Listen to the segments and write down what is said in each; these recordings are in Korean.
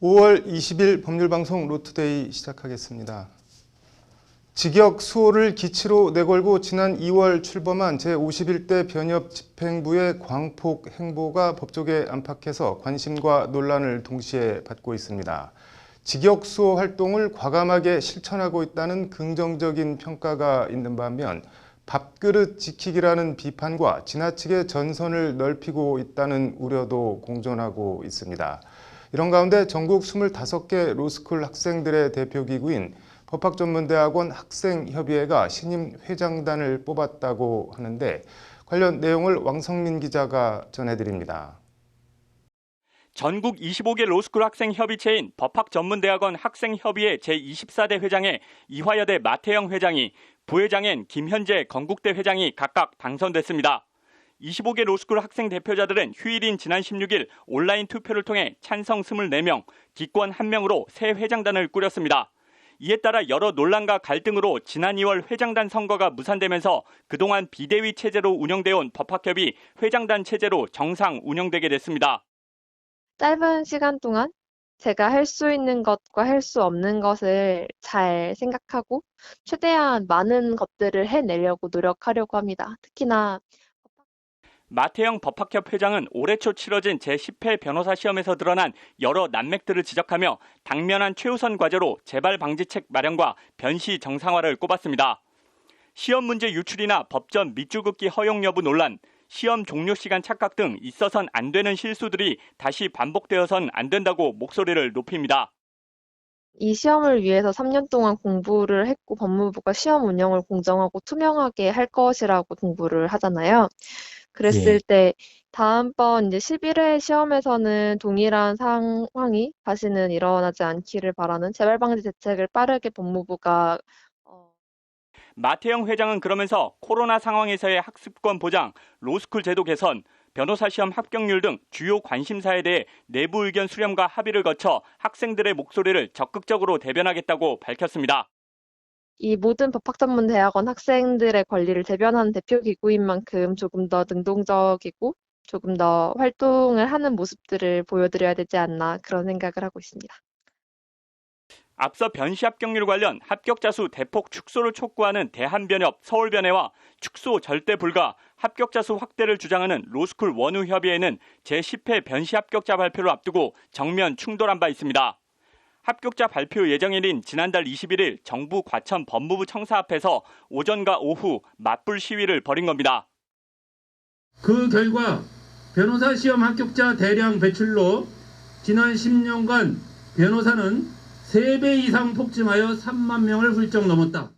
5월 20일 법률방송 로투데이 시작하겠습니다. 직역 수호를 기치로 내걸고 지난 2월 출범한 제51대 변협 집행부의 광폭 행보가 법조계 안팎에서 관심과 논란을 동시에 받고 있습니다. 직역 수호 활동을 과감하게 실천하고 있다는 긍정적인 평가가 있는 반면 밥그릇 지키기라는 비판과 지나치게 전선을 넓히고 있다는 우려도 공존하고 있습니다. 이런 가운데 전국 25개 로스쿨 학생들의 대표기구인 법학전문대학원 학생협의회가 신임 회장단을 뽑았다고 하는데 관련 내용을 왕성민 기자가 전해드립니다. 전국 25개 로스쿨 학생협의체인 법학전문대학원 학생협의회 제24대 회장에 이화여대 마태영 회장이, 부회장엔 김현재 건국대 회장이 각각 당선됐습니다. 25개 로스쿨 학생 대표자들은 휴일인 지난 16일 온라인 투표를 통해 찬성 24명, 기권 1명으로 새 회장단을 꾸렸습니다. 이에 따라 여러 논란과 갈등으로 지난 2월 회장단 선거가 무산되면서 그동안 비대위 체제로 운영돼온 법학협이 회장단 체제로 정상 운영되게 됐습니다. 짧은 시간 동안 제가 할 수 있는 것과 할 수 없는 것을 잘 생각하고 최대한 많은 것들을 해내려고 노력하려고 합니다. 특히나 마태영 법학협 회장은 올해 초 치러진 제10회 변호사 시험에서 드러난 여러 난맥들을 지적하며 당면한 최우선 과제로 재발 방지책 마련과 변시 정상화를 꼽았습니다. 시험 문제 유출이나 법전 밑줄 긋기 허용 여부 논란, 시험 종료 시간 착각 등 있어선 안 되는 실수들이 다시 반복되어선 안 된다고 목소리를 높입니다. 이 시험을 위해서 3년 동안 공부를 했고 법무부가 시험 운영을 공정하고 투명하게 할 것이라고 공부를 하잖아요. 그랬을 때 다음번 이제 11회 시험에서는 동일한 상황이 다시는 일어나지 않기를 바라는 재발 방지 대책을 빠르게 법무부가 마태영 회장은 그러면서 코로나 상황에서의 학습권 보장, 로스쿨 제도 개선, 변호사 시험 합격률 등 주요 관심사에 대해 내부 의견 수렴과 합의를 거쳐 학생들의 목소리를 적극적으로 대변하겠다고 밝혔습니다. 이 모든 법학전문대학원 학생들의 권리를 대변하는 대표기구인 만큼 조금 더 능동적이고 조금 더 활동을 하는 모습들을 보여드려야 되지 않나 그런 생각을 하고 있습니다. 앞서 변시 합격률 관련 합격자 수 대폭 축소를 촉구하는 대한변협 서울변회와 축소 절대 불가, 합격자 수 확대를 주장하는 로스쿨 원우협의회는 제10회 변시 합격자 발표를 앞두고 정면 충돌한 바 있습니다. 합격자 발표 예정일인 지난달 21일 정부 과천 법무부 청사 앞에서 오전과 오후 맞불 시위를 벌인 겁니다. 그 결과 변호사 시험 합격자 대량 배출로 지난 10년간 변호사는 3배 이상 폭증하여 3만 명을 훌쩍 넘었다.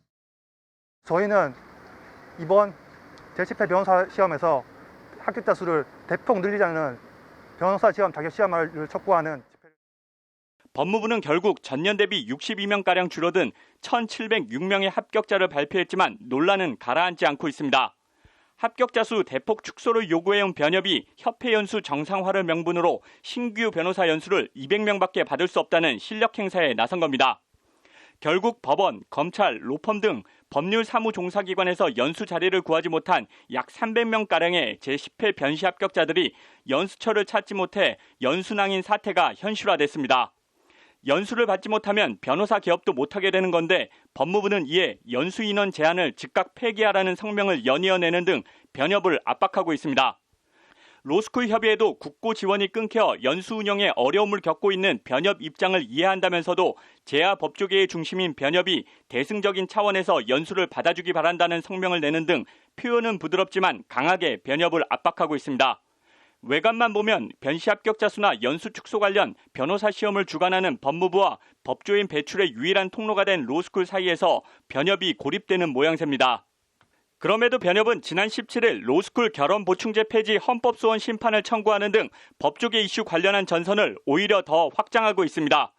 저희는 이번 제10회 변호사 시험에서 합격자 수를 대폭 늘리자는 변호사 시험 자격 시험을 촉구하는 법무부는 결국 전년 대비 62명가량 줄어든 1,706명의 합격자를 발표했지만 논란은 가라앉지 않고 있습니다. 합격자 수 대폭 축소를 요구해온 변협이 협회 연수 정상화를 명분으로 신규 변호사 연수를 200명밖에 받을 수 없다는 실력 행사에 나선 겁니다. 결국 법원, 검찰, 로펌 등 법률 사무 종사기관에서 연수 자리를 구하지 못한 약 300명가량의 제10회 변시 합격자들이 연수처를 찾지 못해 연수낭인 사태가 현실화됐습니다. 연수를 받지 못하면 변호사 개업도 못하게 되는 건데 법무부는 이에 연수 인원 제한을 즉각 폐기하라는 성명을 연이어 내는 등 변협을 압박하고 있습니다. 로스쿨 협의회도 국고 지원이 끊겨 연수 운영에 어려움을 겪고 있는 변협 입장을 이해한다면서도 재하 법조계의 중심인 변협이 대승적인 차원에서 연수를 받아주기 바란다는 성명을 내는 등 표현은 부드럽지만 강하게 변협을 압박하고 있습니다. 외관만 보면 변시 합격자 수나 연수 축소 관련 변호사 시험을 주관하는 법무부와 법조인 배출의 유일한 통로가 된 로스쿨 사이에서 변협이 고립되는 모양새입니다. 그럼에도 변협은 지난 17일 로스쿨 결혼 보충제 폐지 헌법소원 심판을 청구하는 등 법조계 이슈 관련한 전선을 오히려 더 확장하고 있습니다.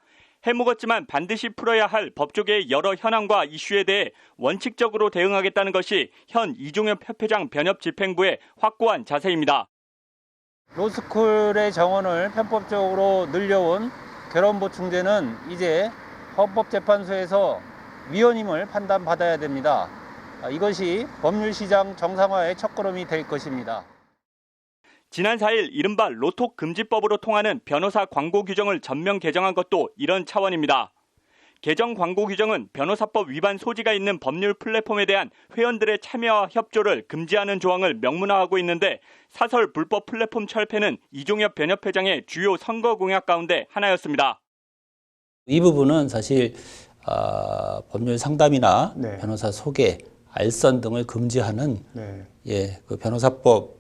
해묵었지만 반드시 풀어야 할 법조계의 여러 현안과 이슈에 대해 원칙적으로 대응하겠다는 것이 현 이종엽 협회장 변협 집행부의 확고한 자세입니다. 로스쿨의 정원을 편법적으로 늘려온 결혼보충제는 이제 헌법재판소에서 위헌임을 판단받아야 됩니다. 이것이 법률시장 정상화의 첫걸음이 될 것입니다. 지난 4일 이른바 로톡 금지법으로 통하는 변호사 광고 규정을 전면 개정한 것도 이런 차원입니다. 개정 광고 규정은 변호사법 위반 소지가 있는 법률 플랫폼에 대한 회원들의 참여와 협조를 금지하는 조항을 명문화하고 있는데 사설 불법 플랫폼 철폐는 이종엽 변협회장의 주요 선거 공약 가운데 하나였습니다. 이 부분은 사실 법률 상담이나 네. 변호사 소개, 알선 등을 금지하는 네. 그 변호사법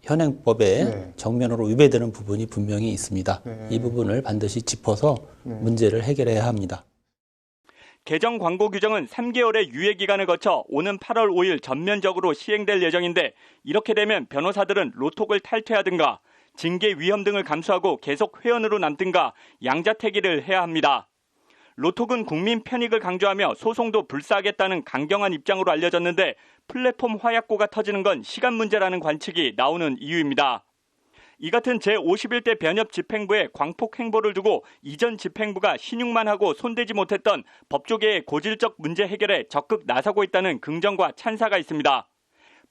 현행법에 네. 정면으로 위배되는 부분이 분명히 있습니다. 네. 이 부분을 반드시 짚어서 문제를 해결해야 합니다. 개정 광고 규정은 3개월의 유예 기간을 거쳐 오는 8월 5일 전면적으로 시행될 예정인데 이렇게 되면 변호사들은 로톡을 탈퇴하든가 징계 위험 등을 감수하고 계속 회원으로 남든가 양자택일을 해야 합니다. 로톡은 국민 편익을 강조하며 소송도 불사하겠다는 강경한 입장으로 알려졌는데 플랫폼 화약고가 터지는 건 시간 문제라는 관측이 나오는 이유입니다. 이 같은 제51대 변협 집행부의 광폭 행보를 두고 이전 집행부가 신용만 하고 손대지 못했던 법조계의 고질적 문제 해결에 적극 나서고 있다는 긍정과 찬사가 있습니다.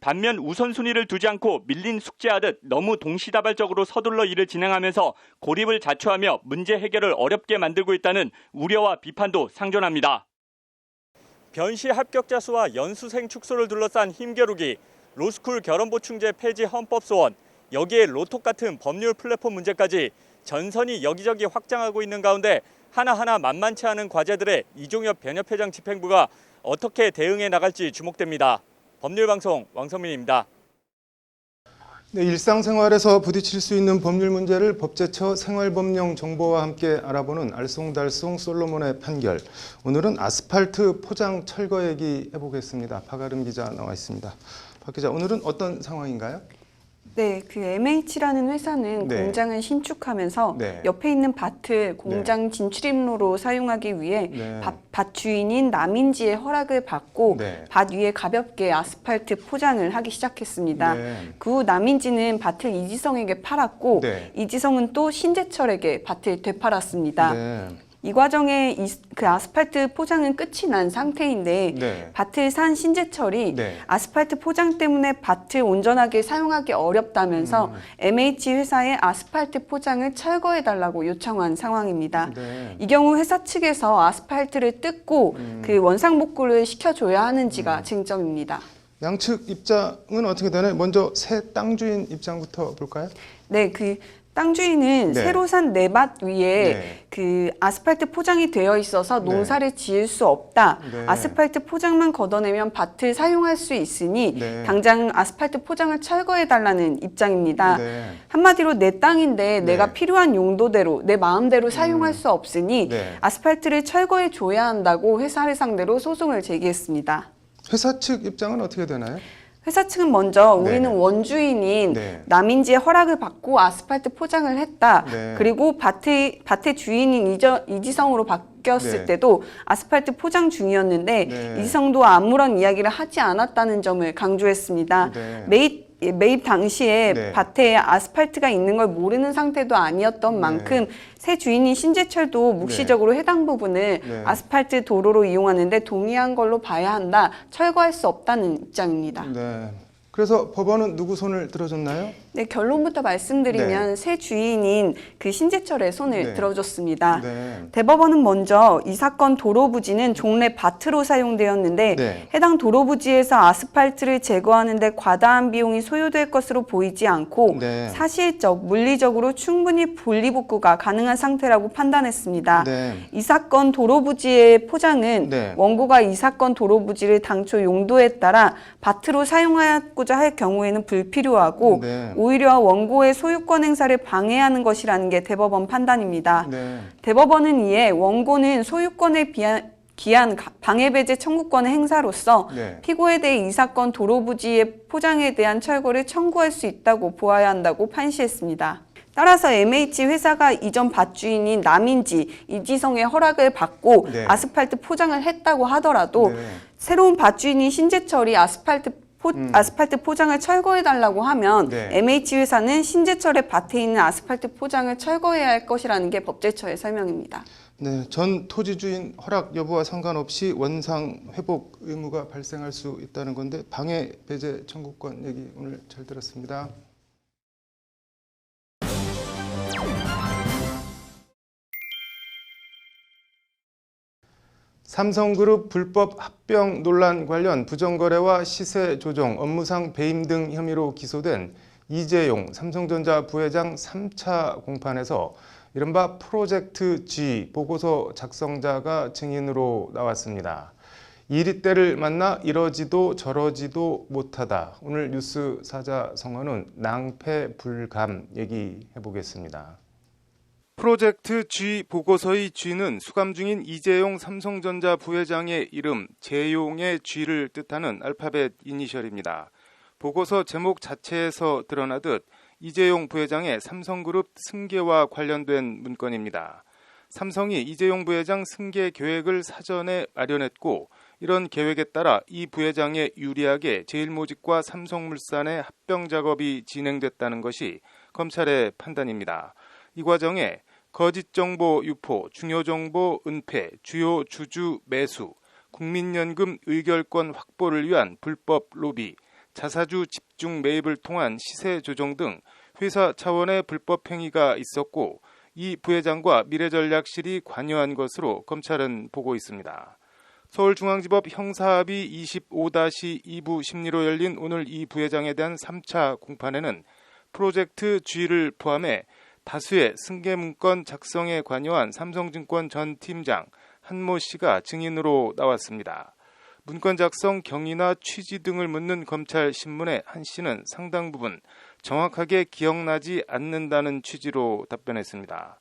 반면 우선순위를 두지 않고 밀린 숙제하듯 너무 동시다발적으로 서둘러 일을 진행하면서 고립을 자초하며 문제 해결을 어렵게 만들고 있다는 우려와 비판도 상존합니다. 변시 합격자 수와 연수생 축소를 둘러싼 힘겨루기, 로스쿨 결혼보충제 폐지 헌법소원, 여기에 로톡 같은 법률 플랫폼 문제까지 전선이 여기저기 확장하고 있는 가운데 하나하나 만만치 않은 과제들에 이종엽 변협회장 집행부가 어떻게 대응해 나갈지 주목됩니다. 법률방송 왕성민입니다. 네, 일상생활에서 부딪힐 수 있는 법률 문제를 법제처 생활법령 정보와 함께 알아보는 알쏭달쏭 솔로몬의 판결. 오늘은 아스팔트 포장 철거 얘기 해보겠습니다. 박아름 기자 나와 있습니다. 박 기자, 오늘은 어떤 상황인가요? 네, 그 MH라는 회사는 네. 공장을 신축하면서 네. 옆에 있는 밭을 공장 진출입로로 사용하기 위해 네. 밭 주인인 남인지의 허락을 받고 네. 밭 위에 가볍게 아스팔트 포장을 하기 시작했습니다. 네. 그 후 남인지는 밭을 이지성에게 팔았고 네. 이지성은 또 신재철에게 밭을 되팔았습니다. 네. 이 과정에 그 아스팔트 포장은 끝이 난 상태인데 네. 밭을 산 신재철이 네. 아스팔트 포장 때문에 밭을 온전하게 사용하기 어렵다면서 MH 회사에 아스팔트 포장을 철거해달라고 요청한 상황입니다. 네. 이 경우 회사 측에서 아스팔트를 뜯고 그 원상복구를 시켜줘야 하는지가 쟁점입니다. 양측 입장은 어떻게 되나요? 먼저 새 땅 주인 입장부터 볼까요? 네, 그 땅 주인은 네. 새로 산 내 밭 위에 네. 그 아스팔트 포장이 되어 있어서 네. 농사를 지을 수 없다. 네. 아스팔트 포장만 걷어내면 밭을 사용할 수 있으니 네. 당장 아스팔트 포장을 철거해달라는 입장입니다. 네. 한마디로 내 땅인데 네. 내가 필요한 용도대로 내 마음대로 사용할 수 없으니 네. 아스팔트를 철거해 줘야 한다고 회사를 상대로 소송을 제기했습니다. 회사 측 입장은 어떻게 되나요? 회사 측은 먼저 우리는 네. 원주인인 네. 남인지의 허락을 받고 아스팔트 포장을 했다. 네. 그리고 밭의 주인인 이지성으로 바뀌었을 네. 때도 아스팔트 포장 중이었는데 네. 이지성도 아무런 이야기를 하지 않았다는 점을 강조했습니다. 네. 매입 당시에 네. 밭에 아스팔트가 있는 걸 모르는 상태도 아니었던 만큼 새 주인인 신재철도 묵시적으로 해당 부분을 네. 아스팔트 도로로 이용하는데 동의한 걸로 봐야 한다. 철거할 수 없다는 입장입니다. 네. 그래서 법원은 누구 손을 들어줬나요? 네, 결론부터 말씀드리면 네. 새 주인인 그 신재철의 손을 네. 들어줬습니다. 네. 대법원은 먼저 이 사건 도로 부지는 종래 밭으로 사용되었는데 네. 해당 도로 부지에서 아스팔트를 제거하는 데 과다한 비용이 소요될 것으로 보이지 않고 네. 사실적, 물리적으로 충분히 분리복구가 가능한 상태라고 판단했습니다. 네. 이 사건 도로 부지의 포장은 네. 원고가 이 사건 도로 부지를 당초 용도에 따라 밭으로 사용하고자 할 경우에는 불필요하고 네. 오히려 원고의 소유권 행사를 방해하는 것이라는 게 대법원 판단입니다. 네. 대법원은 이에 원고는 소유권에 기한 방해배제 청구권의 행사로서 네. 피고에 대해 이 사건 도로 부지의 포장에 대한 철거를 청구할 수 있다고 보아야 한다고 판시했습니다. 따라서 MH 회사가 이전 밭 주인인 남인지 이지성의 허락을 받고 네. 아스팔트 포장을 했다고 하더라도 네. 새로운 밭 주인인 신재철이 아스팔트 포장을 철거해달라고 하면 네. MH 회사는 신재철의 밭에 있는 아스팔트 포장을 철거해야 할 것이라는 게 법제처의 설명입니다. 네, 전 토지주인 허락 여부와 상관없이 원상 회복 의무가 발생할 수 있다는 건데 방해 배제 청구권 얘기 오늘 잘 들었습니다. 삼성그룹 불법 합병 논란 관련 부정거래와 시세 조정, 업무상 배임 등 혐의로 기소된 이재용 삼성전자 부회장 3차 공판에서 이른바 프로젝트 G 보고서 작성자가 증인으로 나왔습니다. 이리때를 만나 이러지도 저러지도 못하다. 오늘 뉴스 사자성어는 낭패 불감 얘기해 보겠습니다. 프로젝트 G 보고서의 G는 수감 중인 이재용 삼성전자 부회장의 이름 재용의 G를 뜻하는 알파벳 이니셜입니다. 보고서 제목 자체에서 드러나듯 이재용 부회장의 삼성그룹 승계와 관련된 문건입니다. 삼성이 이재용 부회장 승계 계획을 사전에 마련했고 이런 계획에 따라 이 부회장에 유리하게 제일모직과 삼성물산의 합병 작업이 진행됐다는 것이 검찰의 판단입니다. 이 과정에 거짓 정보 유포, 중요 정보 은폐, 주요 주주 매수, 국민연금 의결권 확보를 위한 불법 로비, 자사주 집중 매입을 통한 시세 조정 등 회사 차원의 불법 행위가 있었고 이 부회장과 미래전략실이 관여한 것으로 검찰은 보고 있습니다. 서울중앙지법 형사합의 25-2부 심리로 열린 오늘 이 부회장에 대한 3차 공판에는 프로젝트 G를 포함해 다수의 승계 문건 작성에 관여한 삼성증권 전 팀장 한모 씨가 증인으로 나왔습니다. 문건 작성 경위나 취지 등을 묻는 검찰 신문에 한 씨는 상당 부분 정확하게 기억나지 않는다는 취지로 답변했습니다.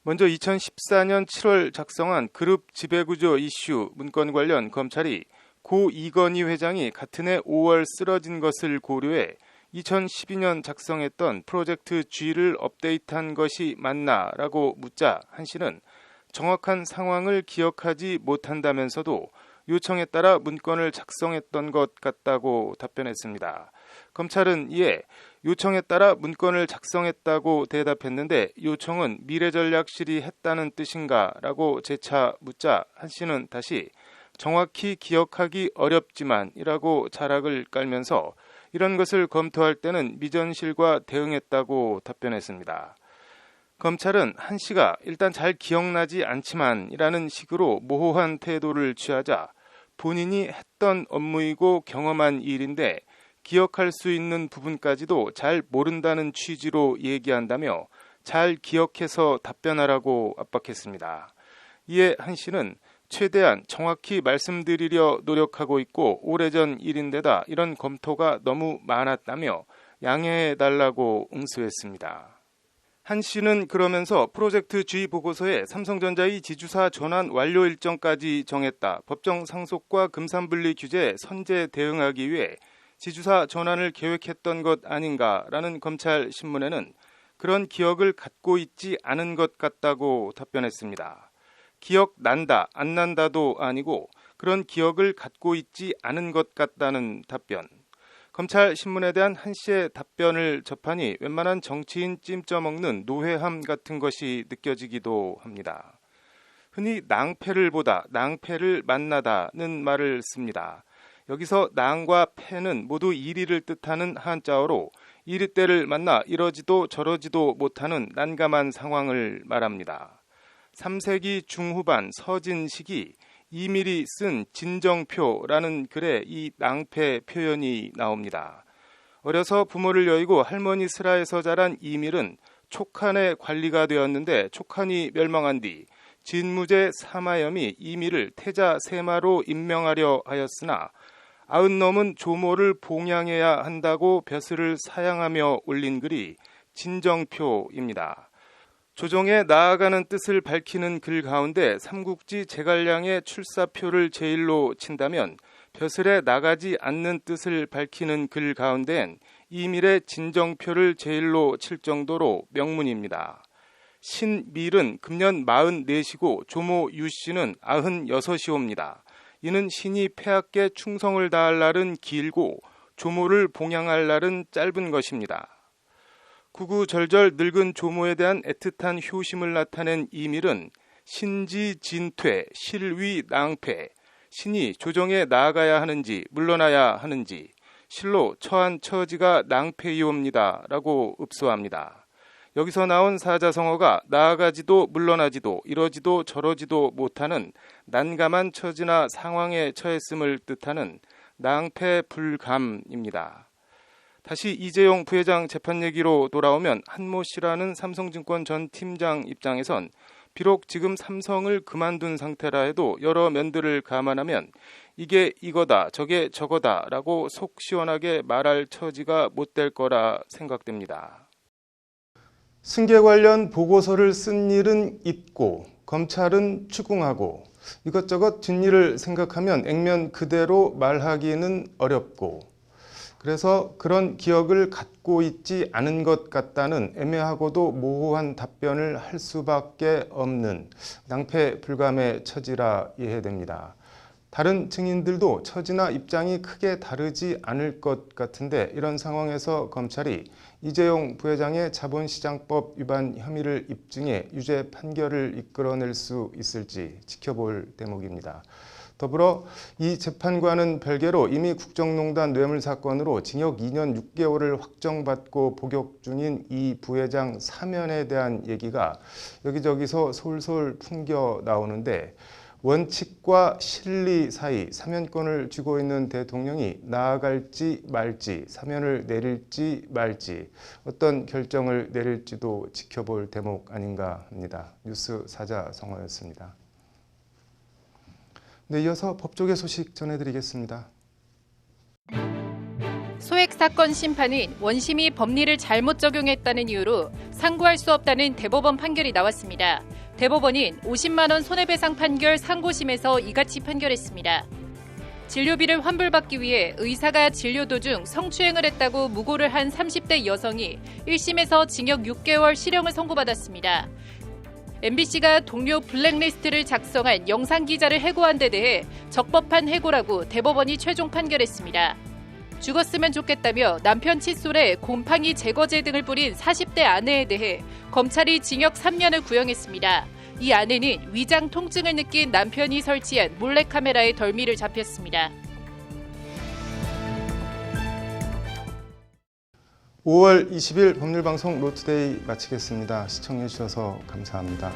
먼저 2014년 7월 작성한 그룹 지배구조 이슈 문건 관련 검찰이 고 이건희 회장이 같은 해 5월 쓰러진 것을 고려해 2012년 작성했던 프로젝트 G를 업데이트한 것이 맞나라고 묻자 한 씨는 정확한 상황을 기억하지 못한다면서도 요청에 따라 문건을 작성했던 것 같다고 답변했습니다. 검찰은 이에 요청에 따라 문건을 작성했다고 대답했는데 요청은 미래전략실이 했다는 뜻인가 라고 재차 묻자 한 씨는 다시 정확히 기억하기 어렵지만 이라고 자락을 깔면서 이런 것을 검토할 때는 미전실과 대응했다고 답변했습니다. 검찰은 한 씨가 일단 잘 기억나지 않지만 이라는 식으로 모호한 태도를 취하자 본인이 했던 업무이고 경험한 일인데 기억할 수 있는 부분까지도 잘 모른다는 취지로 얘기한다며 잘 기억해서 답변하라고 압박했습니다. 이에 한 씨는 최대한 정확히 말씀드리려 노력하고 있고 오래전 일인데다 이런 검토가 너무 많았다며 양해해달라고 응수했습니다. 한 씨는 그러면서 프로젝트 G 보고서에 삼성전자의 지주사 전환 완료 일정까지 정했다. 법정 상속과 금산분리 규제에 선제 대응하기 위해 지주사 전환을 계획했던 것 아닌가라는 검찰 신문에는 그런 기억을 갖고 있지 않은 것 같다고 답변했습니다. 기억난다, 안 난다도 아니고 그런 기억을 갖고 있지 않은 것 같다는 답변. 검찰 신문에 대한 한 씨의 답변을 접하니 웬만한 정치인 찜쪄먹는 노회함 같은 것이 느껴지기도 합니다. 흔히 낭패를 보다, 낭패를 만나다는 말을 씁니다. 여기서 낭과 패는 모두 이리를 뜻하는 한자어로 이리때를 만나 이러지도 저러지도 못하는 난감한 상황을 말합니다. 3세기 중후반 서진 시기 이밀이 쓴 진정표라는 글에 이 낭패 표현이 나옵니다. 어려서 부모를 여의고 할머니 슬하에서 자란 이밀은 촉한의 관리가 되었는데 촉한이 멸망한 뒤 진무제 사마염이 이밀을 태자 세마로 임명하려 하였으나 아흔 넘은 조모를 봉양해야 한다고 벼슬을 사양하며 올린 글이 진정표입니다. 조정에 나아가는 뜻을 밝히는 글 가운데 삼국지 제갈량의 출사표를 제일로 친다면 벼슬에 나가지 않는 뜻을 밝히는 글 가운데엔 이밀의 진정표를 제일로 칠 정도로 명문입니다. 신밀은 금년 44시고 조모 유씨는 96이옵니다. 이는 신이 폐하께 충성을 다할 날은 길고 조모를 봉양할 날은 짧은 것입니다. 구구절절 늙은 조모에 대한 애틋한 효심을 나타낸 이밀은 신지진퇴, 실위 낭패, 신이 조정에 나아가야 하는지 물러나야 하는지 실로 처한 처지가 낭패이옵니다 라고 읍소합니다. 여기서 나온 사자성어가 나아가지도 물러나지도 이러지도 저러지도 못하는 난감한 처지나 상황에 처했음을 뜻하는 낭패불감입니다. 다시 이재용 부회장 재판 얘기로 돌아오면 한모 씨라는 삼성증권 전 팀장 입장에선 비록 지금 삼성을 그만둔 상태라 해도 여러 면들을 감안하면 이게 이거다 저게 저거다라고 속 시원하게 말할 처지가 못 될 거라 생각됩니다. 승계 관련 보고서를 쓴 일은 있고 검찰은 추궁하고 이것저것 뒷일을 생각하면 액면 그대로 말하기는 어렵고 그래서 그런 기억을 갖고 있지 않은 것 같다는 애매하고도 모호한 답변을 할 수밖에 없는 낭패불감의 처지라 이해됩니다. 다른 증인들도 처지나 입장이 크게 다르지 않을 것 같은데 이런 상황에서 검찰이 이재용 부회장의 자본시장법 위반 혐의를 입증해 유죄 판결을 이끌어낼 수 있을지 지켜볼 대목입니다. 더불어 이 재판과는 별개로 이미 국정농단 뇌물 사건으로 징역 2년 6개월을 확정받고 복역 중인 이 부회장 사면에 대한 얘기가 여기저기서 솔솔 풍겨 나오는데 원칙과 실리 사이 사면권을 쥐고 있는 대통령이 나아갈지 말지, 사면을 내릴지 말지, 어떤 결정을 내릴지도 지켜볼 대목 아닌가 합니다. 뉴스 사자성어였습니다. 네, 이어서 법조계 소식 전해드리겠습니다. 소액 사건 심판은 원심이 법리를 잘못 적용했다는 이유로 상고할 수 없다는 대법원 판결이 나왔습니다. 대법원은 50만 원 손해배상 판결 상고심에서 이같이 판결했습니다. 진료비를 환불받기 위해 의사가 진료 도중 성추행을 했다고 무고를 한 30대 여성이 1심에서 징역 6개월 실형을 선고받았습니다. MBC가 동료 블랙리스트를 작성한 영상 기자를 해고한 데 대해 적법한 해고라고 대법원이 최종 판결했습니다. 죽었으면 좋겠다며 남편 칫솔에 곰팡이 제거제 등을 뿌린 40대 아내에 대해 검찰이 징역 3년을 구형했습니다. 이 아내는 위장 통증을 느낀 남편이 설치한 몰래카메라에 덜미를 잡혔습니다. 5월 20일 법률방송 로투데이 마치겠습니다. 시청해주셔서 감사합니다.